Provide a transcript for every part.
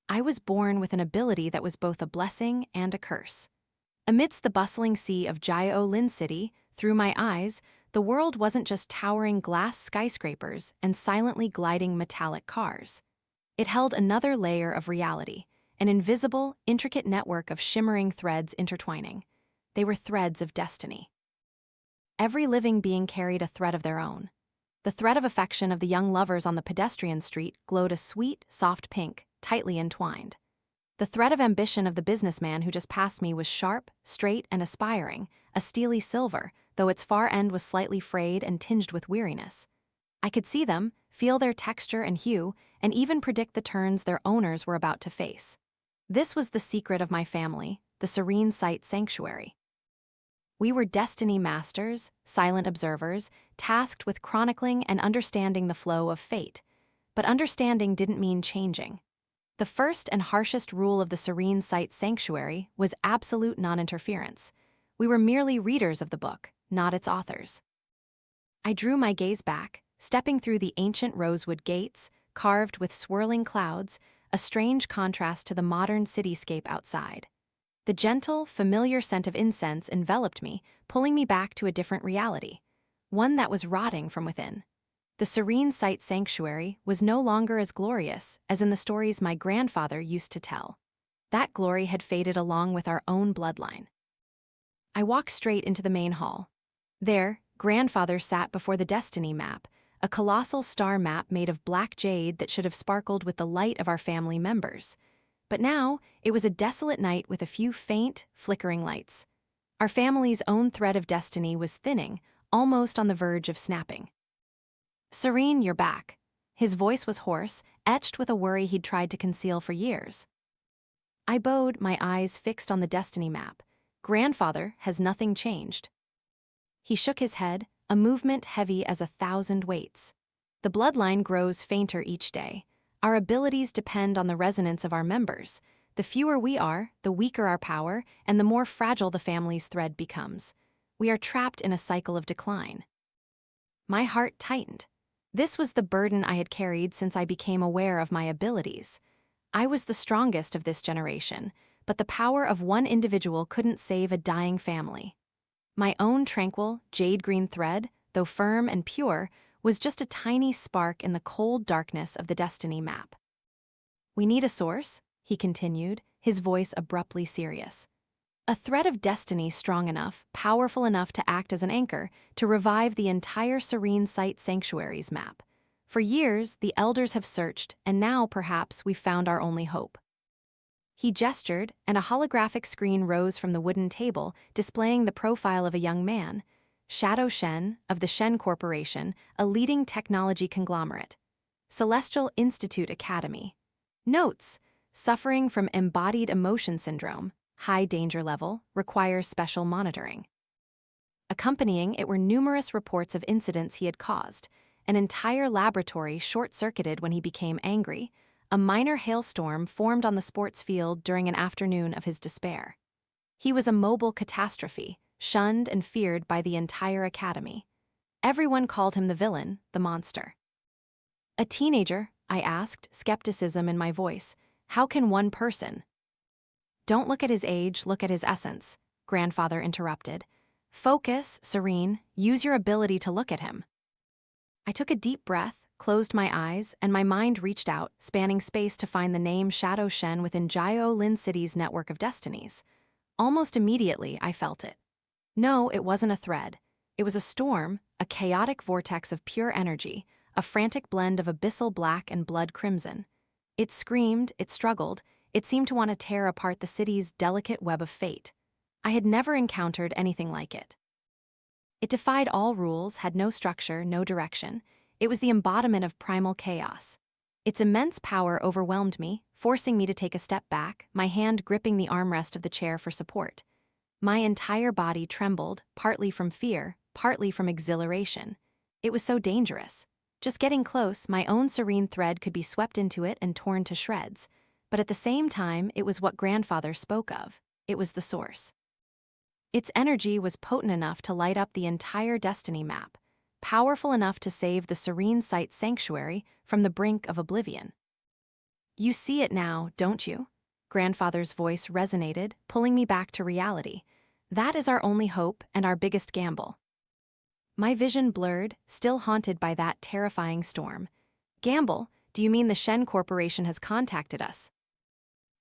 I was born with an ability that was both a blessing and a curse. Amidst the bustling sea of Giao Lin City, through my eyes, the world wasn't just towering glass skyscrapers and silently gliding metallic cars. It held another layer of reality, an invisible, intricate network of shimmering threads intertwining. They were threads of destiny. Every living being carried a thread of their own. The thread of affection of the young lovers on the pedestrian street glowed a sweet, soft pink, tightly entwined. The thread of ambition of the businessman who just passed me was sharp, straight, and aspiring, a steely silver, though its far end was slightly frayed and tinged with weariness. I could see them, feel their texture and hue, and even predict the turns their owners were about to face. This was the secret of my family, the Serene Sight Sanctuary. We were destiny masters, silent observers, tasked with chronicling and understanding the flow of fate. But understanding didn't mean changing. The first and harshest rule of the Serene Sight Sanctuary was absolute non-interference. We were merely readers of the book, not its authors. I drew my gaze back, stepping through the ancient rosewood gates, carved with swirling clouds, a strange contrast to the modern cityscape outside. The gentle, familiar scent of incense enveloped me, pulling me back to a different reality, one that was rotting from within. The Serene Sight Sanctuary was no longer as glorious as in the stories my grandfather used to tell. That glory had faded along with our own bloodline. I walked straight into the main hall. There, grandfather sat before the destiny map, a colossal star map made of black jade that should have sparkled with the light of our family members. But now, it was a desolate night with a few faint, flickering lights. Our family's own thread of destiny was thinning, almost on the verge of snapping. "Serene, you're back." His voice was hoarse, etched with a worry he'd tried to conceal for years. I bowed, my eyes fixed on the destiny map. Grandfather, has nothing changed? He shook his head, a movement heavy as 1,000 weights. The bloodline grows fainter each day. Our abilities depend on the resonance of our members. The fewer we are, the weaker our power, and the more fragile the family's thread becomes. We are trapped in a cycle of decline. My heart tightened. This was the burden I had carried since I became aware of my abilities. I was the strongest of this generation, but the power of one individual couldn't save a dying family. My own tranquil, jade-green thread, though firm and pure, was just a tiny spark in the cold darkness of the destiny map. "We need a source," he continued, his voice abruptly serious. "A thread of destiny strong enough, powerful enough to act as an anchor, to revive the entire Serene Sight Sanctuary's map. For years, the elders have searched, and now, perhaps, we've found our only hope." He gestured, and a holographic screen rose from the wooden table, displaying the profile of a young man, Shadow Shen, of the Shen Corporation, a leading technology conglomerate. Celestial Institute Academy. Notes: suffering from embodied emotion syndrome, high danger level, requires special monitoring. Accompanying it were numerous reports of incidents he had caused. An entire laboratory short-circuited when he became angry. A minor hailstorm formed on the sports field during an afternoon of his despair. He was a mobile catastrophe, shunned and feared by the entire academy. Everyone called him the villain, the monster. "A teenager?" I asked, skepticism in my voice. "How can one person—" "Don't look at his age, look at his essence," grandfather interrupted. "Focus, Serene, use your ability to look at him." I took a deep breath, closed my eyes, and my mind reached out, spanning space to find the name Shadow Shen within Giao Lin City's network of destinies. Almost immediately, I felt it. No, it wasn't a thread. It was a storm, a chaotic vortex of pure energy, a frantic blend of abyssal black and blood crimson. It screamed, it struggled, it seemed to want to tear apart the city's delicate web of fate. I had never encountered anything like it. It defied all rules, had no structure, no direction. It was the embodiment of primal chaos. Its immense power overwhelmed me, forcing me to take a step back, my hand gripping the armrest of the chair for support. My entire body trembled, partly from fear, partly from exhilaration. It was so dangerous. Just getting close, my own serene thread could be swept into it and torn to shreds. But at the same time, it was what grandfather spoke of. It was the source. Its energy was potent enough to light up the entire destiny map, powerful enough to save the Serene Sight Sanctuary from the brink of oblivion. You see it now, don't you? Grandfather's voice resonated, pulling me back to reality. That is our only hope and our biggest gamble. My vision blurred, still haunted by that terrifying storm. Gamble? Do you mean the Shen Corporation has contacted us?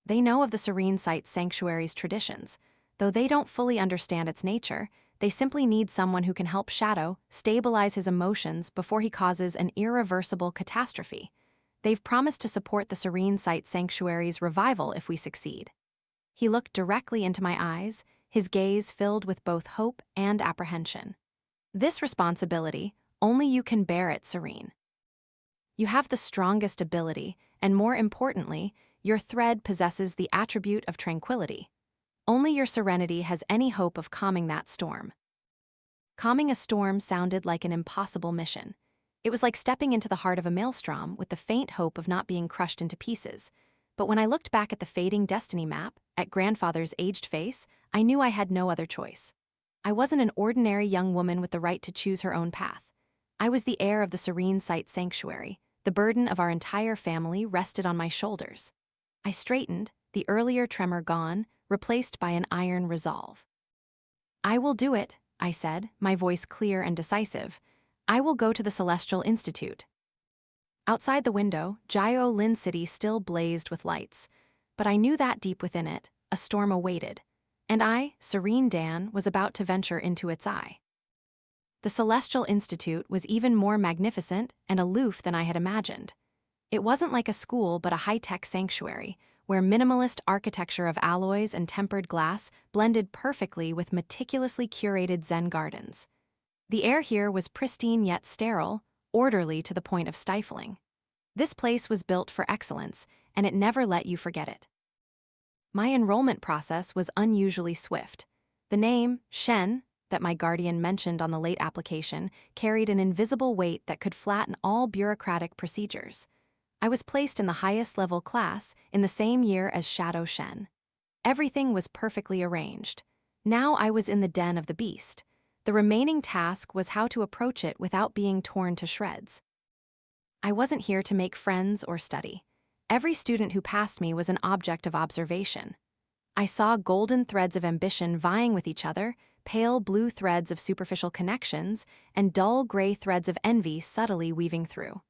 They know of the Serene Sight Sanctuary's traditions. Though they don't fully understand its nature, they simply need someone who can help Shadow stabilize his emotions before he causes an irreversible catastrophe. They've promised to support the Serene Sight Sanctuary's revival if we succeed. He looked directly into my eyes, his gaze filled with both hope and apprehension. This responsibility, only you can bear it, Serene. You have the strongest ability, and more importantly, your thread possesses the attribute of tranquility. Only your serenity has any hope of calming that storm. Calming a storm sounded like an impossible mission. It was like stepping into the heart of a maelstrom with the faint hope of not being crushed into pieces. But when I looked back at the fading destiny map, at Grandfather's aged face, I knew I had no other choice. I wasn't an ordinary young woman with the right to choose her own path. I was the heir of the Serene Sight Sanctuary. The burden of our entire family rested on my shoulders. I straightened, the earlier tremor gone, replaced by an iron resolve. I will do it, I said, my voice clear and decisive. I will go to the Celestial Institute. Outside the window, Giao Lin City still blazed with lights, but I knew that deep within it, a storm awaited, and I, Serene Dan, was about to venture into its eye. The Celestial Institute was even more magnificent and aloof than I had imagined. It wasn't like a school but a high-tech sanctuary, where minimalist architecture of alloys and tempered glass blended perfectly with meticulously curated Zen gardens. The air here was pristine yet sterile, orderly to the point of stifling. This place was built for excellence, and it never let you forget it. My enrollment process was unusually swift. The name, Shen, that my guardian mentioned on the late application, carried an invisible weight that could flatten all bureaucratic procedures. I was placed in the highest level class in the same year as Shadow Shen. Everything was perfectly arranged. Now I was in the den of the beast. The remaining task was how to approach it without being torn to shreds. I wasn't here to make friends or study. Every student who passed me was an object of observation. I saw golden threads of ambition vying with each other, pale blue threads of superficial connections, and dull gray threads of envy subtly weaving through.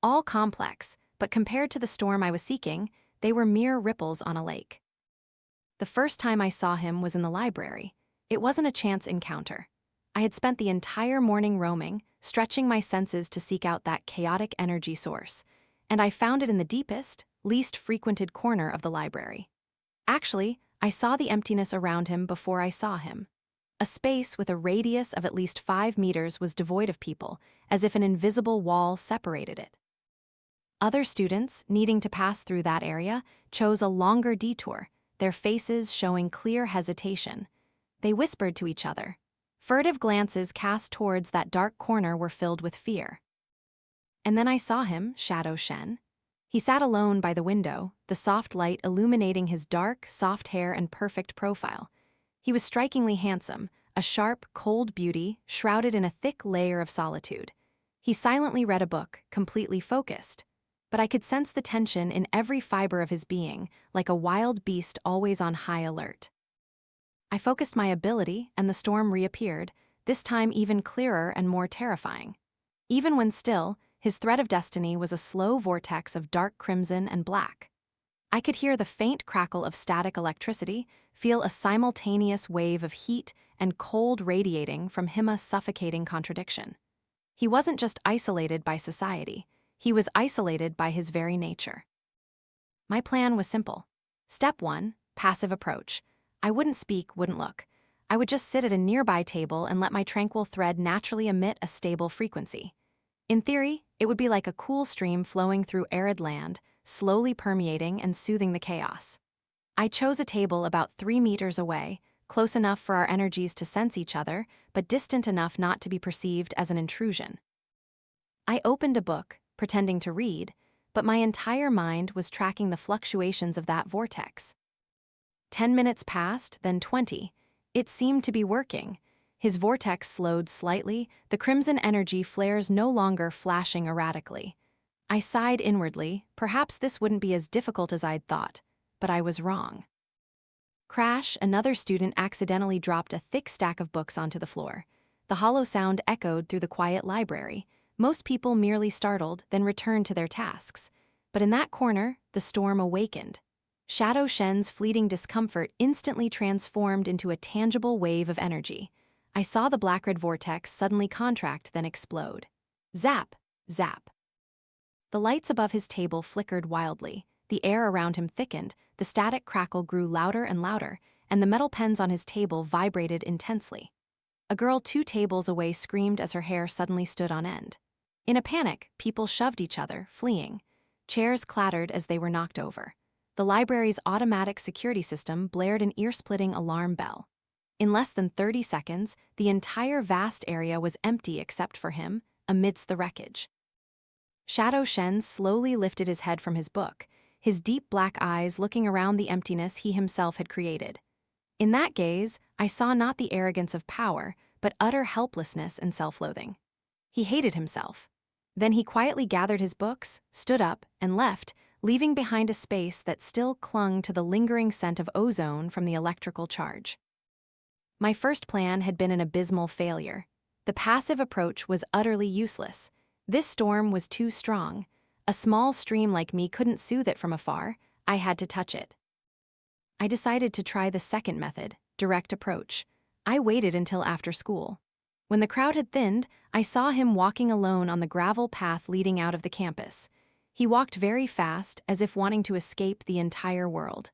All complex, but compared to the storm I was seeking, they were mere ripples on a lake. The first time I saw him was in the library. It wasn't a chance encounter. I had spent the entire morning roaming, stretching my senses to seek out that chaotic energy source, and I found it in the deepest, least frequented corner of the library. Actually, I saw the emptiness around him before I saw him. A space with a radius of at least 5 meters was devoid of people, as if an invisible wall separated it. Other students, needing to pass through that area, chose a longer detour, their faces showing clear hesitation. They whispered to each other. Furtive glances cast towards that dark corner were filled with fear. And then I saw him, Shadow Shen. He sat alone by the window, the soft light illuminating his dark, soft hair and perfect profile. He was strikingly handsome, a sharp, cold beauty, shrouded in a thick layer of solitude. He silently read a book, completely focused. But I could sense the tension in every fiber of his being, like a wild beast always on high alert. I focused my ability, and the storm reappeared, this time even clearer and more terrifying. Even when still, his thread of destiny was a slow vortex of dark crimson and black. I could hear the faint crackle of static electricity, feel a simultaneous wave of heat and cold radiating from him, a suffocating contradiction. He wasn't just isolated by society. He was isolated by his very nature. My plan was simple. Step 1, passive approach. I wouldn't speak, wouldn't look. I would just sit at a nearby table and let my tranquil thread naturally emit a stable frequency. In theory, it would be like a cool stream flowing through arid land, slowly permeating and soothing the chaos. I chose a table about 3 meters away, close enough for our energies to sense each other, but distant enough not to be perceived as an intrusion. I opened a book, pretending to read, but my entire mind was tracking the fluctuations of that vortex. 10 minutes passed, then 20. It seemed to be working. His vortex slowed slightly, the crimson energy flares no longer flashing erratically. I sighed inwardly. Perhaps this wouldn't be as difficult as I'd thought, but I was wrong. Crash, another student accidentally dropped a thick stack of books onto the floor. The hollow sound echoed through the quiet library. Most people merely startled, then returned to their tasks. But in that corner, the storm awakened. Shadow Shen's fleeting discomfort instantly transformed into a tangible wave of energy. I saw the black-red vortex suddenly contract, then explode. Zap! Zap! The lights above his table flickered wildly. The air around him thickened, the static crackle grew louder and louder, and the metal pens on his table vibrated intensely. A girl 2 tables away screamed as her hair suddenly stood on end. In a panic, people shoved each other, fleeing. Chairs clattered as they were knocked over. The library's automatic security system blared an ear-splitting alarm bell. In less than 30 seconds, the entire vast area was empty except for him, amidst the wreckage. Shadow Shen slowly lifted his head from his book, his deep black eyes looking around the emptiness he himself had created. In that gaze, I saw not the arrogance of power, but utter helplessness and self-loathing. He hated himself. Then he quietly gathered his books, stood up, and left, leaving behind a space that still clung to the lingering scent of ozone from the electrical charge. My first plan had been an abysmal failure. The passive approach was utterly useless. This storm was too strong. A small stream like me couldn't soothe it from afar. I had to touch it. I decided to try the second method, direct approach. I waited until after school. When the crowd had thinned, I saw him walking alone on the gravel path leading out of the campus. He walked very fast, as if wanting to escape the entire world.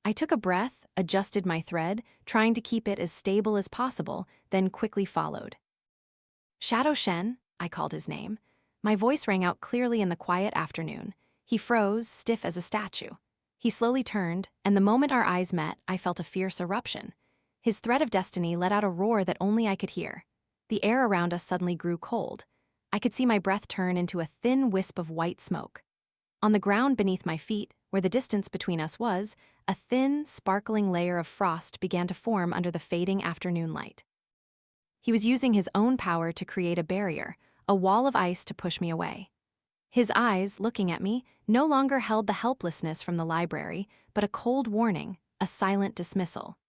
I took a breath, adjusted my thread, trying to keep it as stable as possible, then quickly followed. Shadow Shen, I called his name. My voice rang out clearly in the quiet afternoon. He froze, stiff as a statue. He slowly turned, and the moment our eyes met, I felt a fierce eruption. His thread of destiny let out a roar that only I could hear. The air around us suddenly grew cold. I could see my breath turn into a thin wisp of white smoke. On the ground beneath my feet, where the distance between us was, a thin, sparkling layer of frost began to form under the fading afternoon light. He was using his own power to create a barrier, a wall of ice to push me away. His eyes, looking at me, no longer held the helplessness from the library, but a cold warning, a silent dismissal.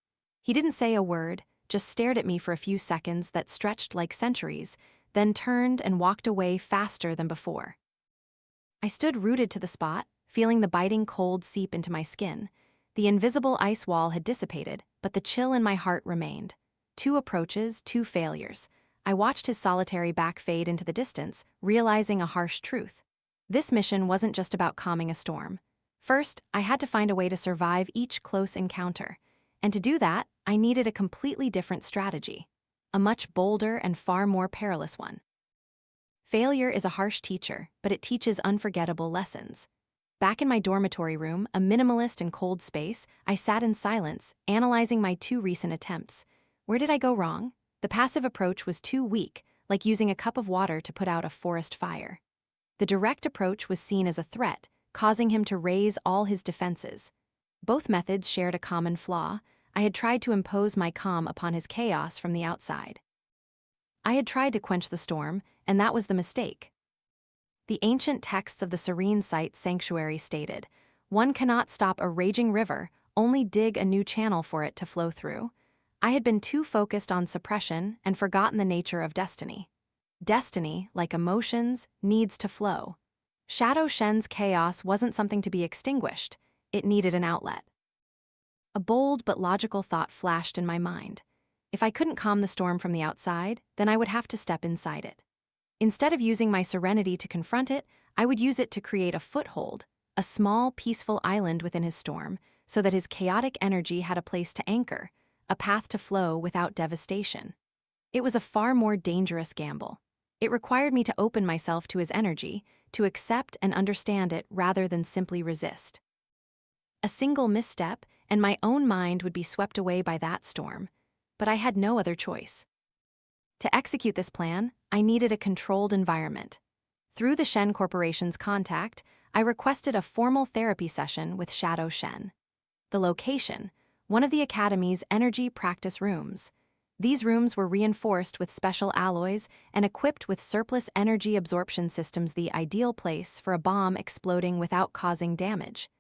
He didn't say a word, just stared at me for a few seconds that stretched like centuries, then turned and walked away faster than before. I stood rooted to the spot, feeling the biting cold seep into my skin. The invisible ice wall had dissipated, but the chill in my heart remained. 2 approaches, 2 failures. I watched his solitary back fade into the distance, realizing a harsh truth. This mission wasn't just about calming a storm. First, I had to find a way to survive each close encounter. And to do that, I needed a completely different strategy. A much bolder and far more perilous one. Failure is a harsh teacher, but it teaches unforgettable lessons. Back in my dormitory room, a minimalist and cold space, I sat in silence, analyzing my 2 recent attempts. Where did I go wrong? The passive approach was too weak, like using a cup of water to put out a forest fire. The direct approach was seen as a threat, causing him to raise all his defenses. Both methods shared a common flaw. I had tried to impose my calm upon his chaos from the outside. I had tried to quench the storm, and that was the mistake. The ancient texts of the Serene Sight Sanctuary stated, "One cannot stop a raging river, only dig a new channel for it to flow through." I had been too focused on suppression and forgotten the nature of destiny. Destiny, like emotions, needs to flow. Shadow Shen's chaos wasn't something to be extinguished. It needed an outlet. A bold but logical thought flashed in my mind. If I couldn't calm the storm from the outside, then I would have to step inside it. Instead of using my serenity to confront it, I would use it to create a foothold, a small, peaceful island within his storm, so that his chaotic energy had a place to anchor, a path to flow without devastation. It was a far more dangerous gamble. It required me to open myself to his energy, to accept and understand it rather than simply resist. A single misstep, and my own mind would be swept away by that storm, but I had no other choice. To execute this plan, I needed a controlled environment. Through the Shen Corporation's contact, I requested a formal therapy session with Shadow Shen. The location, one of the Academy's energy practice rooms. These rooms were reinforced with special alloys and equipped with surplus energy absorption systems, the ideal place for a bomb exploding without causing damage.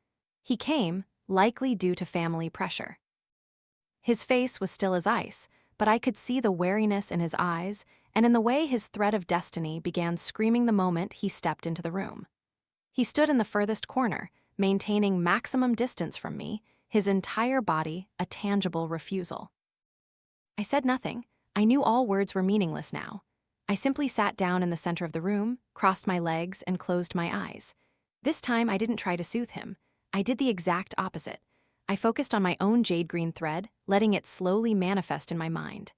He came, likely due to family pressure. His face was still as ice, but I could see the wariness in his eyes and in the way his thread of destiny began screaming the moment he stepped into the room. He stood in the furthest corner, maintaining maximum distance from me, his entire body a tangible refusal. I said nothing. I knew all words were meaningless now. I simply sat down in the center of the room, crossed my legs, and closed my eyes. This time I didn't try to soothe him. I did the exact opposite. I focused on my own jade green thread, letting it slowly manifest in my mind.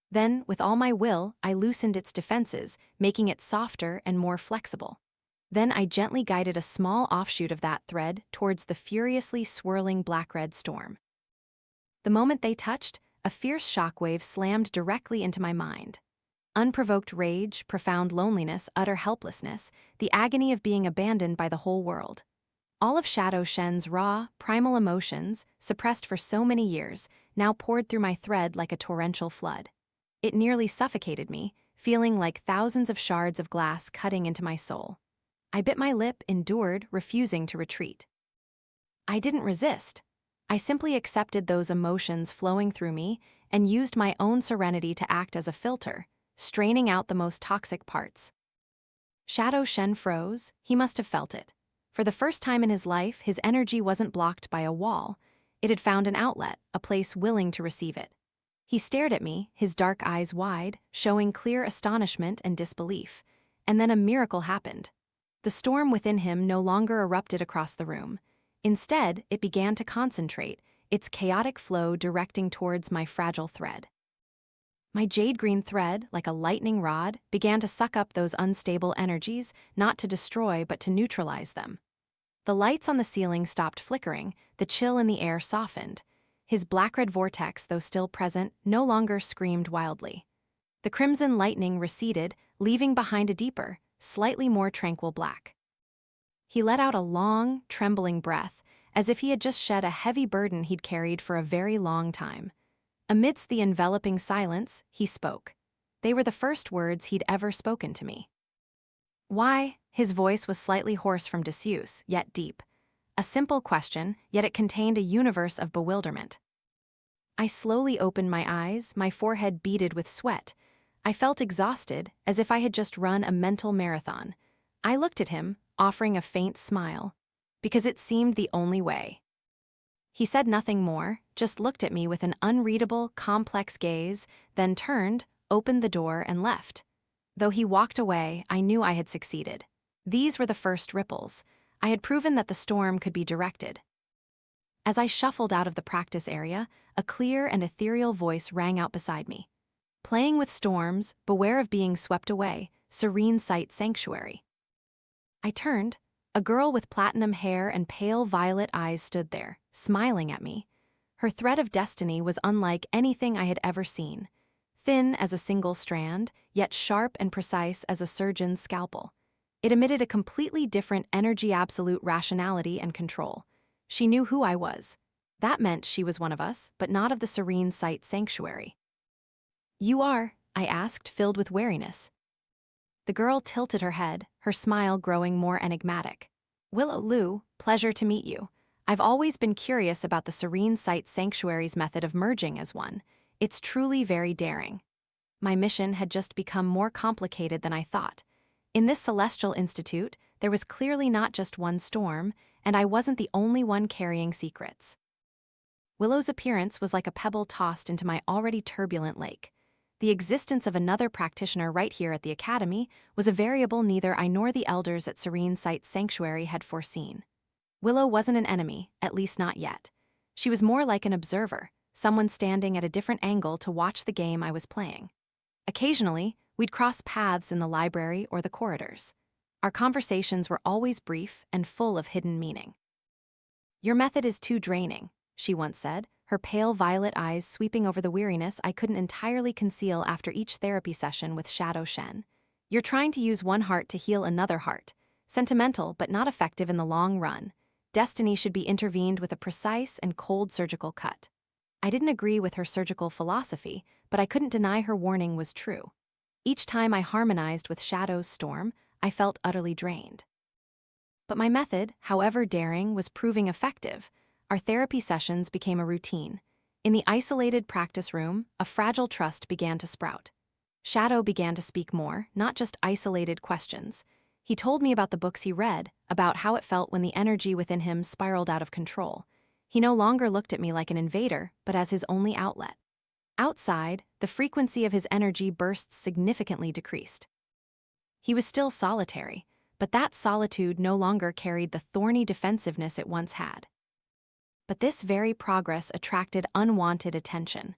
Then, with all my will, I loosened its defenses, making it softer and more flexible. Then I gently guided a small offshoot of that thread towards the furiously swirling black-red storm. The moment they touched, a fierce shockwave slammed directly into my mind. Unprovoked rage, profound loneliness, utter helplessness, the agony of being abandoned by the whole world. All of Shadow Shen's raw, primal emotions, suppressed for so many years, now poured through my thread like a torrential flood. It nearly suffocated me, feeling like thousands of shards of glass cutting into my soul. I bit my lip, endured, refusing to retreat. I didn't resist. I simply accepted those emotions flowing through me and used my own serenity to act as a filter, straining out the most toxic parts. Shadow Shen froze. He must have felt it. For the first time in his life, his energy wasn't blocked by a wall. It had found an outlet, a place willing to receive it. He stared at me, his dark eyes wide, showing clear astonishment and disbelief. And then a miracle happened. The storm within him no longer erupted across the room. Instead, it began to concentrate, its chaotic flow directing towards my fragile thread. My jade green thread, like a lightning rod, began to suck up those unstable energies, not to destroy but to neutralize them. The lights on the ceiling stopped flickering, the chill in the air softened. His black-red vortex, though still present, no longer screamed wildly. The crimson lightning receded, leaving behind a deeper, slightly more tranquil black. He let out a long, trembling breath, as if he had just shed a heavy burden he'd carried for a very long time. Amidst the enveloping silence, he spoke. They were the first words he'd ever spoken to me. Why? His voice was slightly hoarse from disuse, yet deep. A simple question, yet it contained a universe of bewilderment. I slowly opened my eyes, my forehead beaded with sweat. I felt exhausted, as if I had just run a mental marathon. I looked at him, offering a faint smile, because it seemed the only way. He said nothing more, just looked at me with an unreadable, complex gaze, then turned, opened the door, and left. Though he walked away, I knew I had succeeded. These were the first ripples. I had proven that the storm could be directed. As I shuffled out of the practice area, a clear and ethereal voice rang out beside me. Playing with storms, beware of being swept away, Serene Sight Sanctuary. I turned. A girl with platinum hair and pale violet eyes stood there, smiling at me. Her thread of destiny was unlike anything I had ever seen. Thin as a single strand, yet sharp and precise as a surgeon's scalpel. It emitted a completely different energy, absolute rationality and control. She knew who I was. That meant she was one of us, but not of the Serene Sight Sanctuary. "You are?" I asked, filled with wariness. The girl tilted her head, her smile growing more enigmatic. "Willow Lu, pleasure to meet you. I've always been curious about the Serene Sight Sanctuary's method of merging as one. It's truly very daring." My mission had just become more complicated than I thought. In this celestial institute, there was clearly not just one storm, and I wasn't the only one carrying secrets. Willow's appearance was like a pebble tossed into my already turbulent lake. The existence of another practitioner right here at the Academy was a variable neither I nor the elders at Serene Sight Sanctuary had foreseen. Willow wasn't an enemy, at least not yet. She was more like an observer, someone standing at a different angle to watch the game I was playing. Occasionally, we'd cross paths in the library or the corridors. Our conversations were always brief and full of hidden meaning. "Your method is too draining," she once said, her pale violet eyes sweeping over the weariness I couldn't entirely conceal after each therapy session with Shadow Shen. "You're trying to use one heart to heal another heart. Sentimental, but not effective in the long run. Destiny should be intervened with a precise and cold surgical cut." I didn't agree with her surgical philosophy, but I couldn't deny her warning was true. Each time I harmonized with Shadow's storm, I felt utterly drained. But my method, however daring, was proving effective. Our therapy sessions became a routine. In the isolated practice room, a fragile trust began to sprout. Shadow began to speak more, not just isolated questions. He told me about the books he read, about how it felt when the energy within him spiraled out of control. He no longer looked at me like an invader, but as his only outlet. Outside, the frequency of his energy bursts significantly decreased. He was still solitary, but that solitude no longer carried the thorny defensiveness it once had. But this very progress attracted unwanted attention.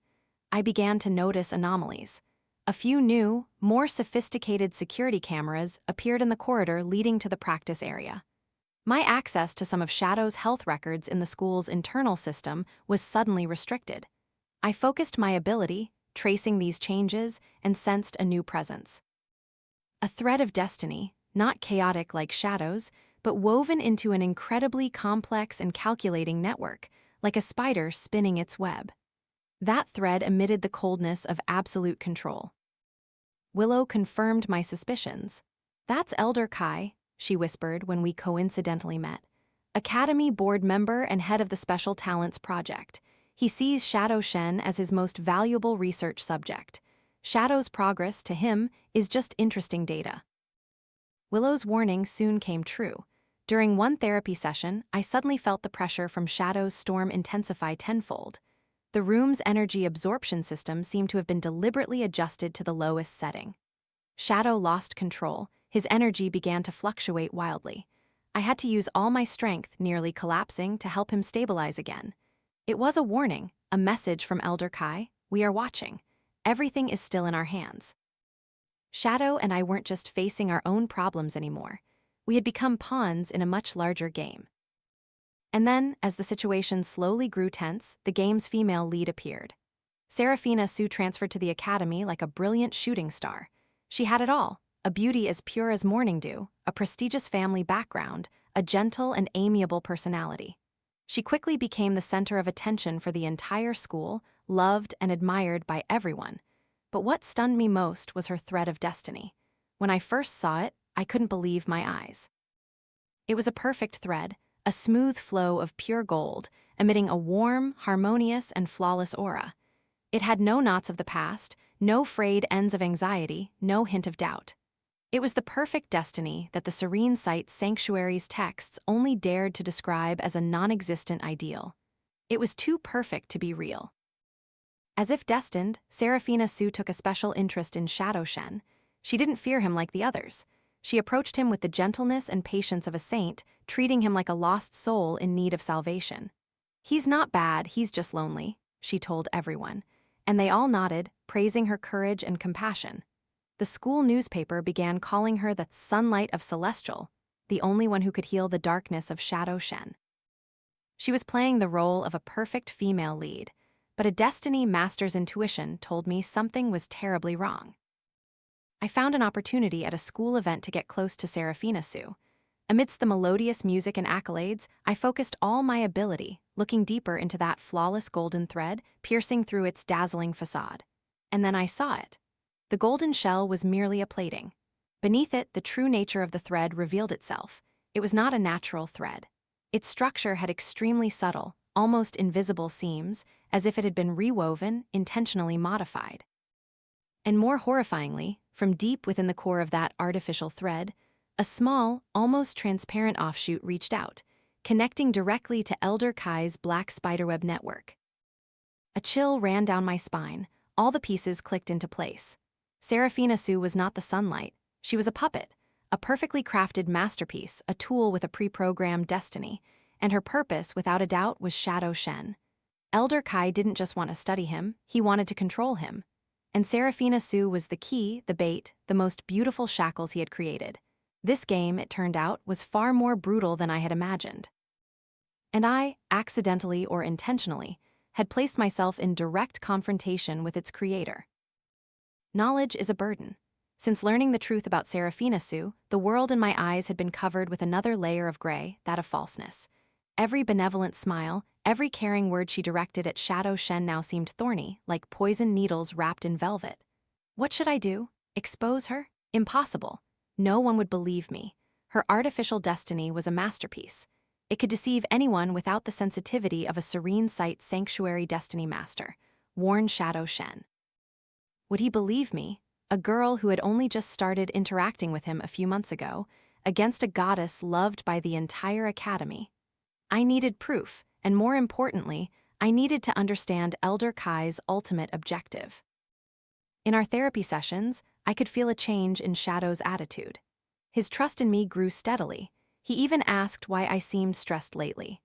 I began to notice anomalies. A few new, more sophisticated security cameras appeared in the corridor leading to the practice area. My access to some of Shadow's health records in the school's internal system was suddenly restricted. I focused my ability, tracing these changes, and sensed a new presence. A thread of destiny, not chaotic like Shadow's, but woven into an incredibly complex and calculating network, like a spider spinning its web. That thread emitted the coldness of absolute control. Willow confirmed my suspicions. "That's Elder Kai," she whispered when we coincidentally met. "Academy board member and head of the Special Talents Project. He sees Shadow Shen as his most valuable research subject. Shadow's progress, to him, is just interesting data." Willow's warning soon came true. During one therapy session, I suddenly felt the pressure from Shadow's storm intensify tenfold. The room's energy absorption system seemed to have been deliberately adjusted to the lowest setting. Shadow lost control. His energy began to fluctuate wildly. I had to use all my strength, nearly collapsing, to help him stabilize again. It was a warning, a message from Elder Kai. "We are watching. Everything is still in our hands." Shadow and I weren't just facing our own problems anymore. We had become pawns in a much larger game. And then, as the situation slowly grew tense, the game's female lead appeared. Seraphina Su transferred to the academy like a brilliant shooting star. She had it all: a beauty as pure as morning dew, a prestigious family background, a gentle and amiable personality. She quickly became the center of attention for the entire school, loved and admired by everyone. But what stunned me most was her thread of destiny. When I first saw it, I couldn't believe my eyes. It was a perfect thread, a smooth flow of pure gold, emitting a warm, harmonious, and flawless aura. It had no knots of the past, no frayed ends of anxiety, no hint of doubt. It was the perfect destiny that the Serene Sight Sanctuary's texts only dared to describe as a non-existent ideal. It was too perfect to be real. As if destined, Seraphina Su took a special interest in Shadow Shen. She didn't fear him like the others. She approached him with the gentleness and patience of a saint, treating him like a lost soul in need of salvation. "He's not bad, he's just lonely," she told everyone, and they all nodded, praising her courage and compassion. The school newspaper began calling her the Sunlight of Celestial, the only one who could heal the darkness of Shadow Shen. She was playing the role of a perfect female lead, but a Destiny Master's intuition told me something was terribly wrong. I found an opportunity at a school event to get close to Seraphina Su. Amidst the melodious music and accolades, I focused all my ability, looking deeper into that flawless golden thread, piercing through its dazzling facade. And then I saw it. The golden shell was merely a plating. Beneath it, the true nature of the thread revealed itself. It was not a natural thread. Its structure had extremely subtle, almost invisible seams, as if it had been rewoven, intentionally modified. And more horrifyingly, from deep within the core of that artificial thread, a small, almost transparent offshoot reached out, connecting directly to Elder Kai's black spiderweb network. A chill ran down my spine. All the pieces clicked into place. Seraphina Su was not the sunlight. She was a puppet, a perfectly crafted masterpiece, a tool with a pre-programmed destiny, and her purpose, without a doubt, was Shadow Shen. Elder Kai didn't just want to study him, he wanted to control him. And Seraphina Su was the key, the bait, the most beautiful shackles he had created. This game, it turned out, was far more brutal than I had imagined. And I, accidentally or intentionally, had placed myself in direct confrontation with its creator. Knowledge is a burden. Since learning the truth about Seraphina Su, the world in my eyes had been covered with another layer of gray, that of falseness. Every benevolent smile, Every caring word she directed at Shadow Shen now seemed thorny, like poisoned needles wrapped in velvet. What should I do? Expose her? Impossible. No one would believe me. Her artificial destiny was a masterpiece. It could deceive anyone without the sensitivity of a Serene Sight Sanctuary destiny master, warned Shadow Shen. Would he believe me, a girl who had only just started interacting with him a few months ago, against a goddess loved by the entire academy? I needed proof, and more importantly, I needed to understand Elder Kai's ultimate objective. In our therapy sessions, I could feel a change in Shadow's attitude. His trust in me grew steadily. He even asked why I seemed stressed lately.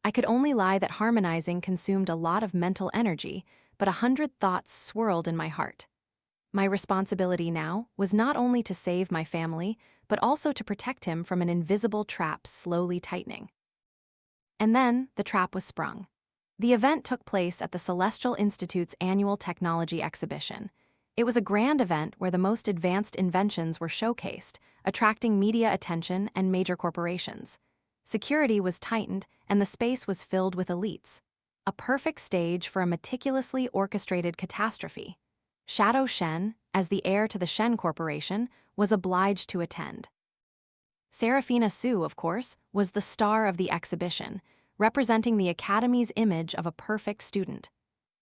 I could only lie that harmonizing consumed a lot of mental energy, but 100 thoughts swirled in my heart. My responsibility now was not only to save my family, but also to protect him from an invisible trap slowly tightening. And then the trap was sprung. The event took place at the Celestial Institute's annual technology exhibition. It was a grand event where the most advanced inventions were showcased, attracting media attention and major corporations. Security was tightened, and the space was filled with elites. A perfect stage for a meticulously orchestrated catastrophe. Shadow Shen, as the heir to the Shen Corporation, was obliged to attend. Seraphina Su, of course, was the star of the exhibition, representing the Academy's image of a perfect student.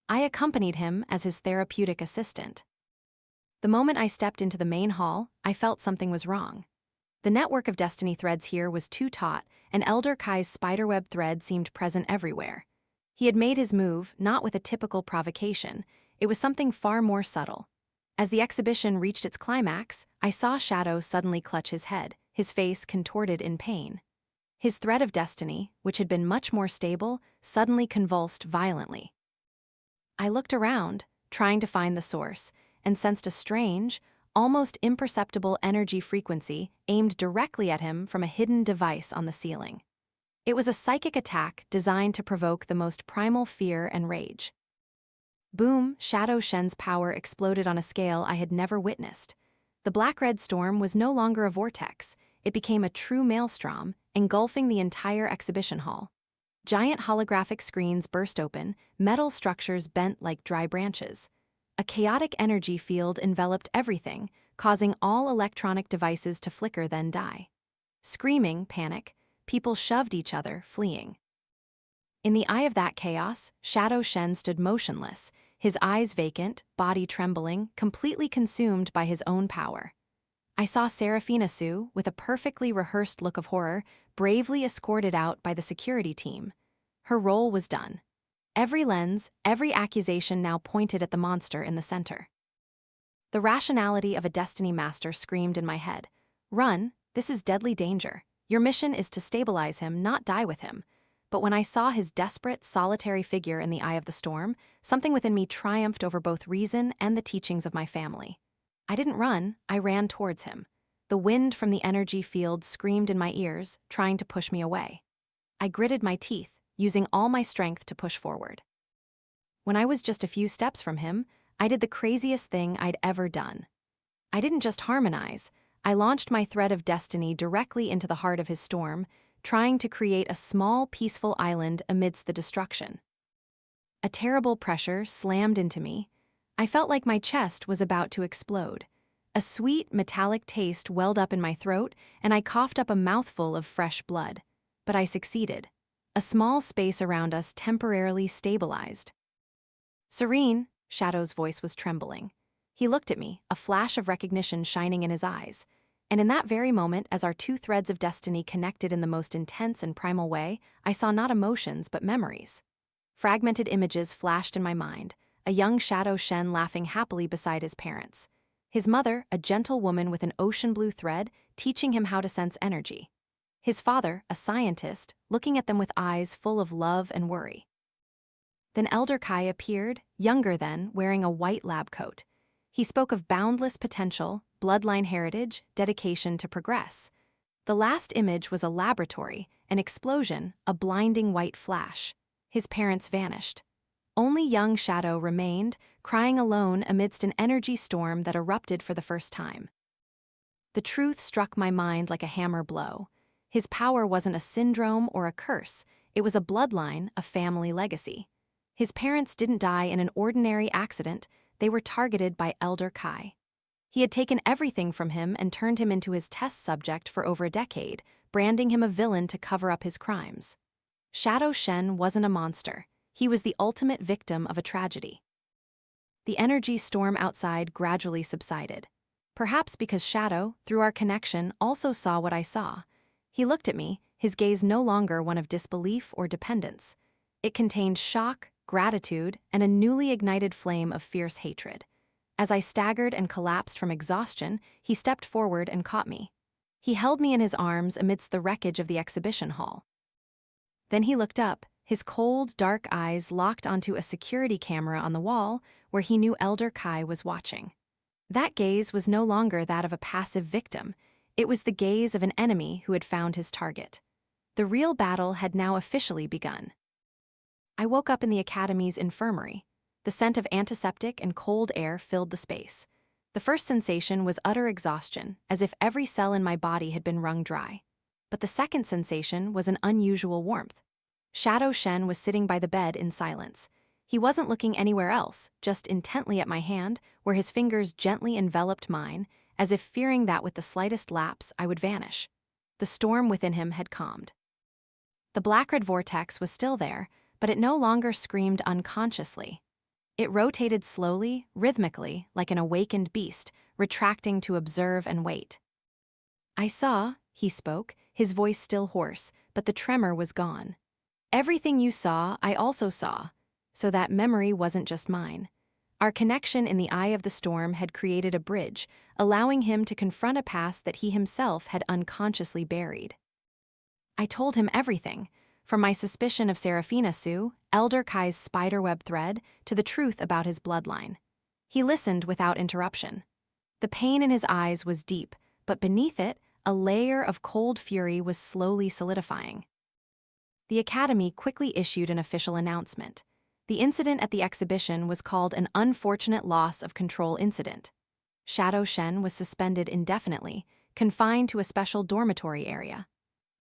I accompanied him as his therapeutic assistant. The moment I stepped into the main hall, I felt something was wrong. The network of destiny threads here was too taut, and Elder Kai's spiderweb thread seemed present everywhere. He had made his move, not with a typical provocation. It was something far more subtle. As the exhibition reached its climax, I saw Shadow suddenly clutch his head, his face contorted in pain. His thread of destiny, which had been much more stable, suddenly convulsed violently. I looked around, trying to find the source, and sensed a strange, almost imperceptible energy frequency aimed directly at him from a hidden device on the ceiling. It was a psychic attack designed to provoke the most primal fear and rage. Boom! Shadow Shen's power exploded on a scale I had never witnessed. The black-red storm was no longer a vortex. It became a true maelstrom, engulfing the entire exhibition hall. Giant holographic screens burst open, metal structures bent like dry branches. A chaotic energy field enveloped everything, causing all electronic devices to flicker then die. Screaming panic, people shoved each other, fleeing. In the eye of that chaos, Shadow Shen stood motionless, his eyes vacant, body trembling, completely consumed by his own power. I saw Seraphina Su, with a perfectly rehearsed look of horror, bravely escorted out by the security team. Her role was done. Every lens, every accusation now pointed at the monster in the center. The rationality of a destiny master screamed in my head. Run, this is deadly danger. Your mission is to stabilize him, not die with him. But when I saw his desperate, solitary figure in the eye of the storm, something within me triumphed over both reason and the teachings of my family. I didn't run, I ran towards him. The wind from the energy field screamed in my ears, trying to push me away. I gritted my teeth, using all my strength to push forward. When I was just a few steps from him, I did the craziest thing I'd ever done. I didn't just harmonize, I launched my thread of destiny directly into the heart of his storm, trying to create a small, peaceful island amidst the destruction. A terrible pressure slammed into me. I felt like my chest was about to explode. A sweet, metallic taste welled up in my throat, and I coughed up a mouthful of fresh blood. But I succeeded. A small space around us temporarily stabilized. Serene, Shadow's voice was trembling. He looked at me, a flash of recognition shining in his eyes. And in that very moment, as our two threads of destiny connected in the most intense and primal way, I saw not emotions but memories. Fragmented images flashed in my mind, a young Shadow Shen laughing happily beside his parents. His mother, a gentle woman with an ocean blue thread, teaching him how to sense energy. His father, a scientist, looking at them with eyes full of love and worry. Then Elder Kai appeared, younger then, wearing a white lab coat. He spoke of boundless potential, bloodline heritage, dedication to progress. The last image was a laboratory, an explosion, a blinding white flash. His parents vanished. Only young Shadow remained, crying alone amidst an energy storm that erupted for the first time. The truth struck my mind like a hammer blow. His power wasn't a syndrome or a curse, it was a bloodline, a family legacy. His parents didn't die in an ordinary accident, they were targeted by Elder Kai. He had taken everything from him and turned him into his test subject for over a decade, branding him a villain to cover up his crimes. Shadow Shen wasn't a monster, he was the ultimate victim of a tragedy. The energy storm outside gradually subsided. Perhaps because Shadow, through our connection, also saw what I saw. He looked at me, his gaze no longer one of disbelief or dependence. It contained shock, gratitude, and a newly ignited flame of fierce hatred. As I staggered and collapsed from exhaustion, he stepped forward and caught me. He held me in his arms amidst the wreckage of the exhibition hall. Then he looked up, his cold, dark eyes locked onto a security camera on the wall where he knew Elder Kai was watching. That gaze was no longer that of a passive victim, it was the gaze of an enemy who had found his target. The real battle had now officially begun. I woke up in the Academy's infirmary. The scent of antiseptic and cold air filled the space. The first sensation was utter exhaustion, as if every cell in my body had been wrung dry. But the second sensation was an unusual warmth. Shadow Shen was sitting by the bed in silence. He wasn't looking anywhere else, just intently at my hand, where his fingers gently enveloped mine, as if fearing that with the slightest lapse I would vanish. The storm within him had calmed. The black red vortex was still there, but it no longer screamed unconsciously. It rotated slowly, rhythmically, like an awakened beast, retracting to observe and wait. I saw, he spoke, his voice still hoarse, but the tremor was gone. Everything you saw, I also saw, so that memory wasn't just mine. Our connection in the eye of the storm had created a bridge, allowing him to confront a past that he himself had unconsciously buried. I told him everything, from my suspicion of Seraphina Su, Elder Kai's spiderweb thread, to the truth about his bloodline. He listened without interruption. The pain in his eyes was deep, but beneath it, a layer of cold fury was slowly solidifying. The Academy quickly issued an official announcement. The incident at the exhibition was called an unfortunate loss of control incident. Shadow Shen was suspended indefinitely, confined to a special dormitory area.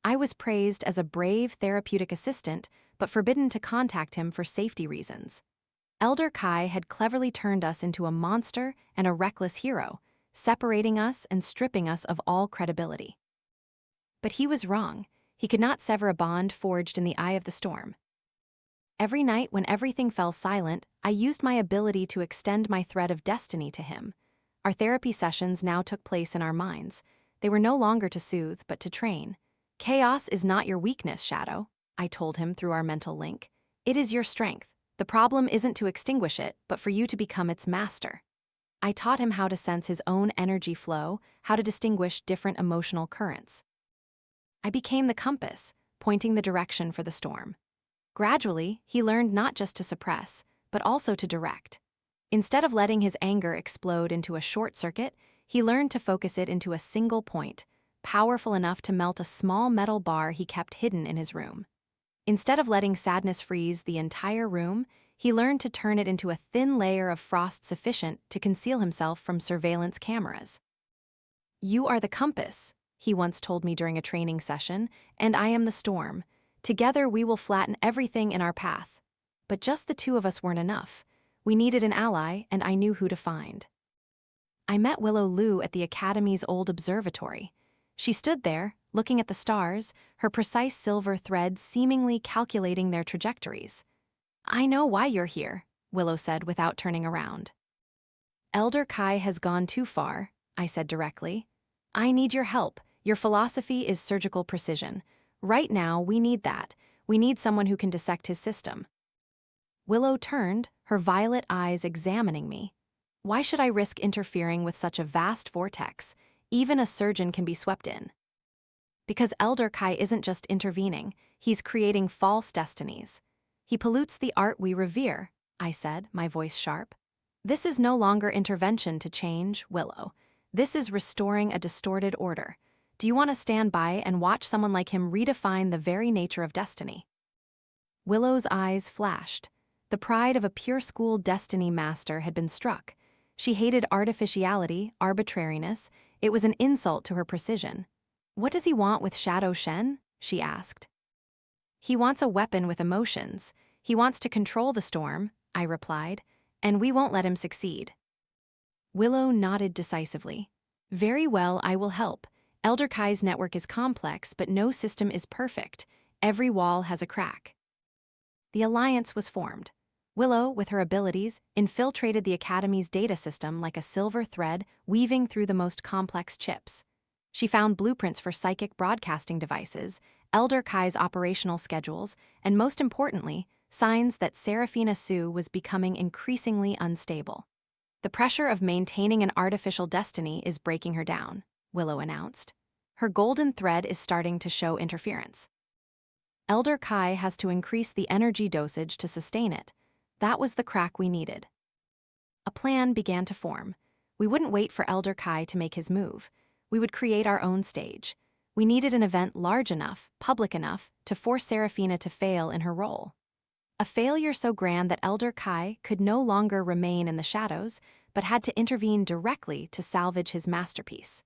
I was praised as a brave therapeutic assistant, but forbidden to contact him for safety reasons. Elder Kai had cleverly turned us into a monster and a reckless hero, separating us and stripping us of all credibility. But he was wrong. He could not sever a bond forged in the eye of the storm. Every night when everything fell silent, I used my ability to extend my thread of destiny to him. Our therapy sessions now took place in our minds. They were no longer to soothe, but to train. Chaos is not your weakness, Shadow, I told him through our mental link. It is your strength. The problem isn't to extinguish it, but for you to become its master. I taught him how to sense his own energy flow, how to distinguish different emotional currents. I became the compass, pointing the direction for the storm. Gradually, he learned not just to suppress, but also to direct. Instead of letting his anger explode into a short circuit, he learned to focus it into a single point, powerful enough to melt a small metal bar he kept hidden in his room. Instead of letting sadness freeze the entire room, he learned to turn it into a thin layer of frost sufficient to conceal himself from surveillance cameras. "You are the compass," he once told me during a training session, "and I am the storm. Together we will flatten everything in our path." But just the two of us weren't enough. We needed an ally, and I knew who to find. I met Willow Lu at the Academy's old observatory. She stood there, looking at the stars, her precise silver threads seemingly calculating their trajectories. "I know why you're here," Willow said without turning around. "Elder Kai has gone too far," I said directly. "I need your help. Your philosophy is surgical precision. Right now, we need that. We need someone who can dissect his system." Willow turned, her violet eyes examining me. Why should I risk interfering with such a vast vortex? Even a surgeon can be swept in. Because Elder Kai isn't just intervening, he's creating false destinies. He pollutes the art we revere, I said, my voice sharp. This is no longer intervention to change, Willow. This is restoring a distorted order. Do you want to stand by and watch someone like him redefine the very nature of destiny? Willow's eyes flashed. The pride of a pure school destiny master had been struck. She hated artificiality, arbitrariness. It was an insult to her precision. "What does he want with Shadow Shen?" she asked. "He wants a weapon with emotions. He wants to control the storm," I replied, "and we won't let him succeed." Willow nodded decisively. "Very well, I will help. Elder Kai's network is complex, but no system is perfect. Every wall has a crack." The alliance was formed. Willow, with her abilities, infiltrated the Academy's data system like a silver thread weaving through the most complex chips. She found blueprints for psychic broadcasting devices, Elder Kai's operational schedules, and most importantly, signs that Seraphina Su was becoming increasingly unstable. "The pressure of maintaining an artificial destiny is breaking her down," Willow announced. "Her golden thread is starting to show interference. Elder Kai has to increase the energy dosage to sustain it. That was the crack we needed." A plan began to form. We wouldn't wait for Elder Kai to make his move. We would create our own stage. We needed an event large enough, public enough, to force Seraphina to fail in her role. A failure so grand that Elder Kai could no longer remain in the shadows, but had to intervene directly to salvage his masterpiece.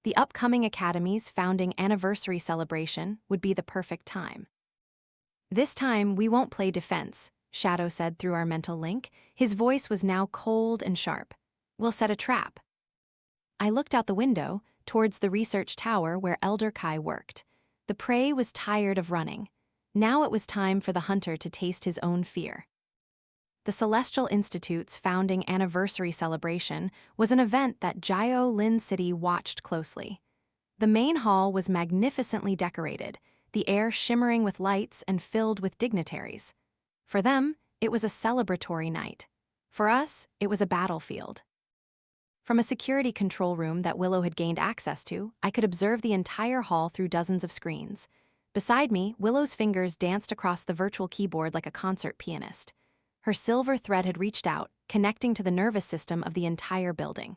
The upcoming Academy's founding anniversary celebration would be the perfect time. "This time, we won't play defense," Shadow said through our mental link. His voice was now cold and sharp. "We'll set a trap." I looked out the window, towards the research tower where Elder Kai worked. The prey was tired of running. Now it was time for the hunter to taste his own fear. The Celestial Institute's founding anniversary celebration was an event that Giao Lin City watched closely. The main hall was magnificently decorated, the air shimmering with lights and filled with dignitaries. For them, it was a celebratory night. For us, it was a battlefield. From a security control room that Willow had gained access to, I could observe the entire hall through dozens of screens. Beside me, Willow's fingers danced across the virtual keyboard like a concert pianist. Her silver thread had reached out, connecting to the nervous system of the entire building.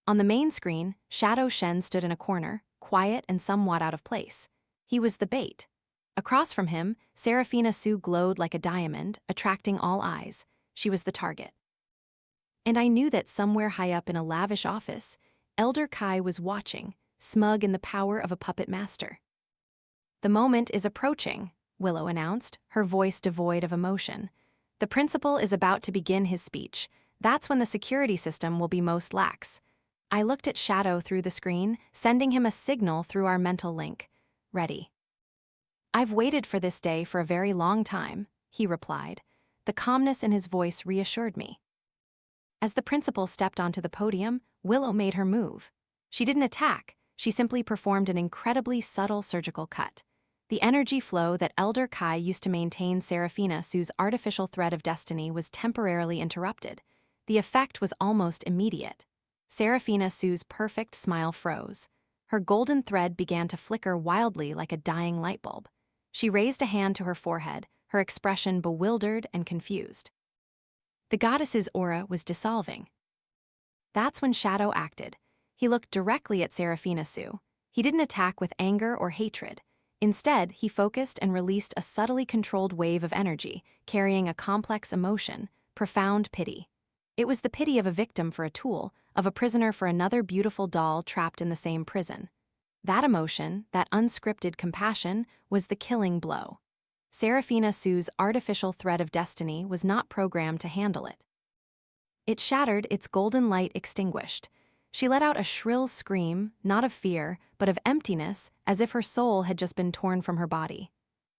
On the main screen, Shadow Shen stood in a corner, quiet and somewhat out of place. He was the bait. Across from him, Seraphina Su glowed like a diamond, attracting all eyes. She was the target. And I knew that somewhere high up in a lavish office, Elder Kai was watching, smug in the power of a puppet master. "The moment is approaching," Willow announced, her voice devoid of emotion. "The principal is about to begin his speech. That's when the security system will be most lax." I looked at Shadow through the screen, sending him a signal through our mental link. "Ready." "I've waited for this day for a very long time," he replied. The calmness in his voice reassured me. As the principal stepped onto the podium, Willow made her move. She didn't attack, she simply performed an incredibly subtle surgical cut. The energy flow that Elder Kai used to maintain Seraphina Su's artificial thread of destiny was temporarily interrupted. The effect was almost immediate. Seraphina Su's perfect smile froze. Her golden thread began to flicker wildly like a dying light bulb. She raised a hand to her forehead, her expression bewildered and confused. The goddess's aura was dissolving. That's when Shadow acted. He looked directly at Seraphina Su. He didn't attack with anger or hatred. Instead, he focused and released a subtly controlled wave of energy, carrying a complex emotion, profound pity. It was the pity of a victim for a tool, of a prisoner for another beautiful doll trapped in the same prison. That emotion, that unscripted compassion, was the killing blow. Seraphina Su's artificial thread of destiny was not programmed to handle it. It shattered, its golden light extinguished. She let out a shrill scream, not of fear, but of emptiness, as if her soul had just been torn from her body.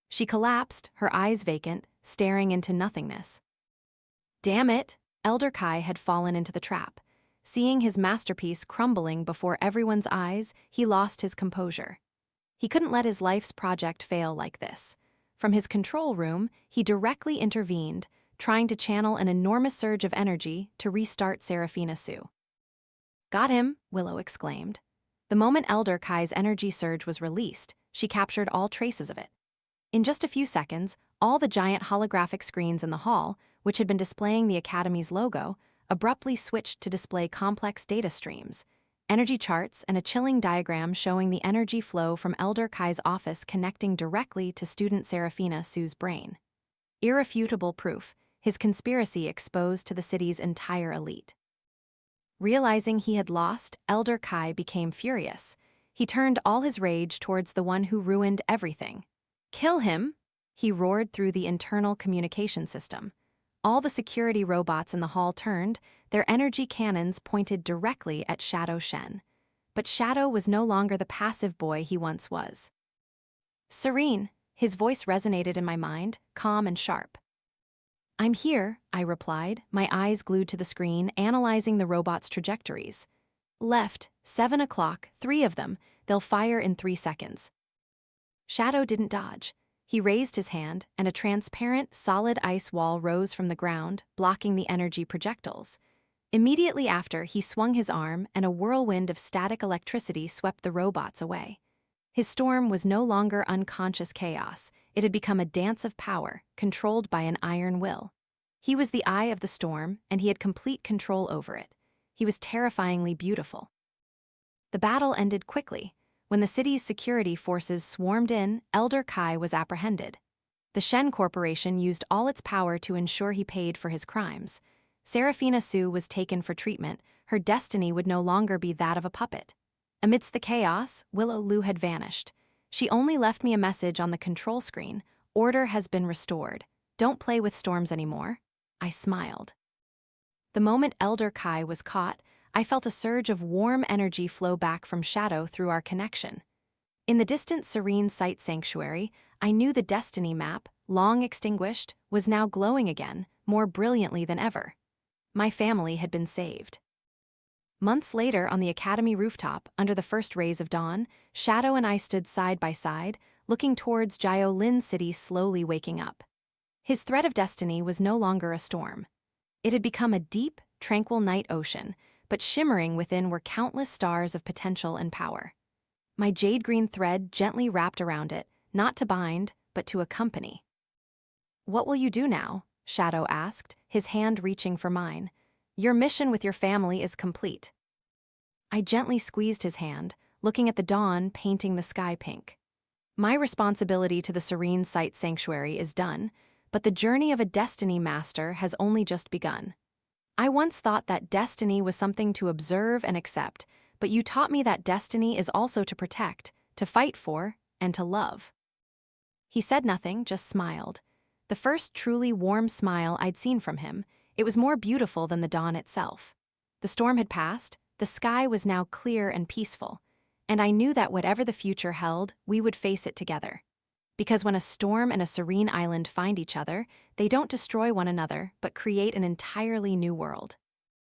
She collapsed, her eyes vacant, staring into nothingness. Damn it! Elder Kai had fallen into the trap. Seeing his masterpiece crumbling before everyone's eyes, he lost his composure. He couldn't let his life's project fail like this. From his control room, he directly intervened, trying to channel an enormous surge of energy to restart Seraphina Su. "Got him," Willow exclaimed. The moment Elder Kai's energy surge was released, she captured all traces of it. In just a few seconds, all the giant holographic screens in the hall, which had been displaying the Academy's logo, abruptly switched to display complex data streams, energy charts, and a chilling diagram showing the energy flow from Elder Kai's office connecting directly to student Seraphina Su's brain. Irrefutable proof, his conspiracy exposed to the city's entire elite. Realizing he had lost, Elder Kai became furious. He turned all his rage towards the one who ruined everything. "Kill him!" he roared through the internal communication system. All the security robots in the hall turned, their energy cannons pointed directly at Shadow Shen. But Shadow was no longer the passive boy he once was. "Serene," his voice resonated in my mind, calm and sharp. "I'm here," I replied, my eyes glued to the screen, analyzing the robot's trajectories. "Left, 7 o'clock, 3 of them. They'll fire in 3 seconds." Shadow didn't dodge. He raised his hand, and a transparent, solid ice wall rose from the ground, blocking the energy projectiles. Immediately after, he swung his arm, and a whirlwind of static electricity swept the robots away. His storm was no longer unconscious chaos. It had become a dance of power, controlled by an iron will. He was the eye of the storm, and he had complete control over it. He was terrifyingly beautiful. The battle ended quickly. When the city's security forces swarmed in, Elder Kai was apprehended. The Shen Corporation used all its power to ensure he paid for his crimes. Seraphina Su was taken for treatment. Her destiny would no longer be that of a puppet. Amidst the chaos, Willow Lu had vanished. She only left me a message on the control screen: "Order has been restored. Don't play with storms anymore." I smiled. The moment Elder Kai was caught, I felt a surge of warm energy flow back from Shadow through our connection. In the distant Serene Sight Sanctuary, I knew the destiny map, long extinguished, was now glowing again, more brilliantly than ever. My family had been saved. Months later, on the academy rooftop, under the first rays of dawn, Shadow and I stood side by side, looking towards Giao Lin City slowly waking up. His threat of destiny was no longer a storm. It had become a deep, tranquil night ocean, but shimmering within were countless stars of potential and power. My jade-green thread gently wrapped around it, not to bind, but to accompany. "What will you do now?" Shadow asked, his hand reaching for mine. "Your mission with your family is complete." I gently squeezed his hand, looking at the dawn painting the sky pink. "My responsibility to the Serene Sight Sanctuary is done, but the journey of a destiny master has only just begun. I once thought that destiny was something to observe and accept, but you taught me that destiny is also to protect, to fight for, and to love." He said nothing, just smiled. The first truly warm smile I'd seen from him. It was more beautiful than the dawn itself. The storm had passed, the sky was now clear and peaceful, and I knew that whatever the future held, we would face it together. Because when a storm and a serene island find each other, they don't destroy one another, but create an entirely new world.